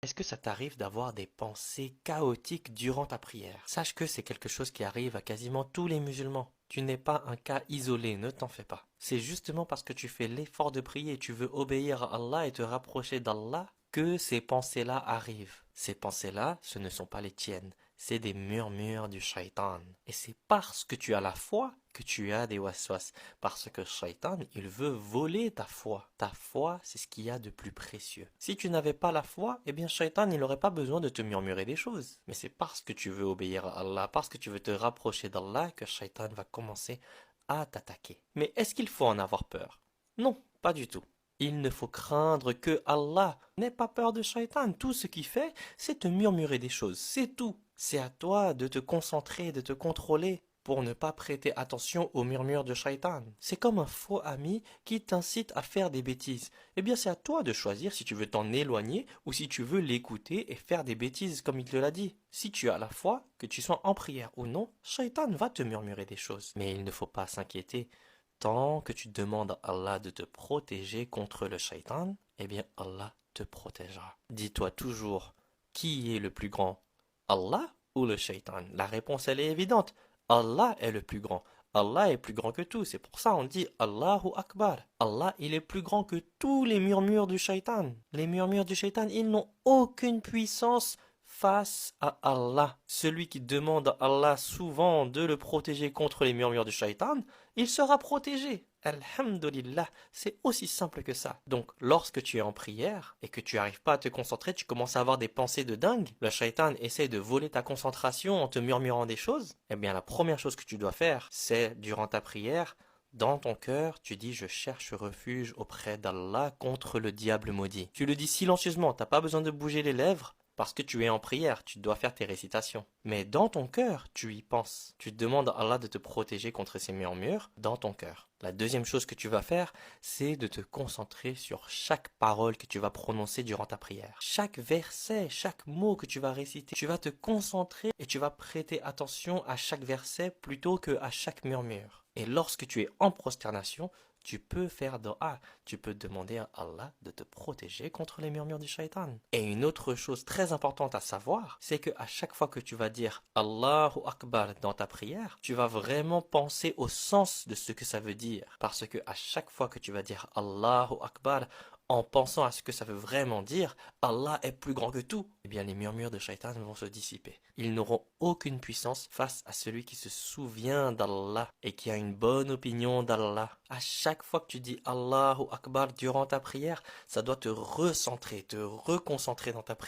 Est-ce que ça t'arrive d'avoir des pensées chaotiques durant ta prière? Sache que c'est quelque chose qui arrive à quasiment tous les musulmans. Tu n'es pas un cas isolé, ne t'en fais pas. C'est justement parce que tu fais l'effort de prier, tu veux obéir à Allah et te rapprocher d'Allah que ces pensées-là arrivent. Ces pensées-là, ce ne sont pas les tiennes, c'est des murmures du shaitan. Et c'est parce que tu as la foi que tu as des waswas. Parce que shaitan, il veut voler ta foi. Ta foi, c'est ce qu'il y a de plus précieux. Si tu n'avais pas la foi, eh bien shaitan, il n'aurait pas besoin de te murmurer des choses. Mais c'est parce que tu veux obéir à Allah, parce que tu veux te rapprocher d'Allah que shaitan va commencer à t'attaquer. Mais est-ce qu'il faut en avoir peur? Non, pas du tout. Il ne faut craindre que Allah. N'aie pas peur de shaitan. Tout ce qu'il fait, c'est te murmurer des choses. C'est tout. C'est à toi de te concentrer, de te contrôler pour ne pas prêter attention aux murmures de shaitan. C'est comme un faux ami qui t'incite à faire des bêtises. Eh bien, c'est à toi de choisir si tu veux t'en éloigner ou si tu veux l'écouter et faire des bêtises comme il te l'a dit. Si tu as la foi, que tu sois en prière ou non, shaitan va te murmurer des choses. Mais il ne faut pas s'inquiéter. Tant que tu demandes à Allah de te protéger contre le shaitan, eh bien Allah te protégera. Dis-toi toujours, qui est le plus grand, Allah ou le shaitan? La réponse, elle est évidente. Allah est le plus grand. Allah est plus grand que tout. C'est pour ça on dit Allahu Akbar. Allah, il est plus grand que tous les murmures du shaitan. Les murmures du shaitan, ils n'ont aucune puissance face à Allah. Celui qui demande à Allah souvent de le protéger contre les murmures du shaitan, il sera protégé. Alhamdulillah, c'est aussi simple que ça. Donc, lorsque tu es en prière et que tu n'arrives pas à te concentrer, tu commences à avoir des pensées de dingue, le shaitan essaie de voler ta concentration en te murmurant des choses, eh bien, la première chose que tu dois faire, c'est, durant ta prière, dans ton cœur, tu dis je cherche refuge auprès d'Allah contre le diable maudit. Tu le dis silencieusement, t'as pas besoin de bouger les lèvres parce que tu es en prière, tu dois faire tes récitations. Mais dans ton cœur, tu y penses. Tu demandes à Allah de te protéger contre ces murmures dans ton cœur. La deuxième chose que tu vas faire, c'est de te concentrer sur chaque parole que tu vas prononcer durant ta prière. Chaque verset, chaque mot que tu vas réciter, tu vas te concentrer et tu vas prêter attention à chaque verset plutôt que à chaque murmure. Et lorsque tu es en prosternation, tu peux faire dua, tu peux demander à Allah de te protéger contre les murmures du shaitan. Et une autre chose très importante à savoir, c'est que à chaque fois que tu vas dire Allahu Akbar dans ta prière, tu vas vraiment penser au sens de ce que ça veut dire. Parce que à chaque fois que tu vas dire Allahu Akbar, en pensant à ce que ça veut vraiment dire, Allah est plus grand que tout, eh bien les murmures de shaitan vont se dissiper. Ils n'auront aucune puissance face à celui qui se souvient d'Allah et qui a une bonne opinion d'Allah. À chaque fois que tu dis Allahu Akbar durant ta prière, ça doit te recentrer, te reconcentrer dans ta prière.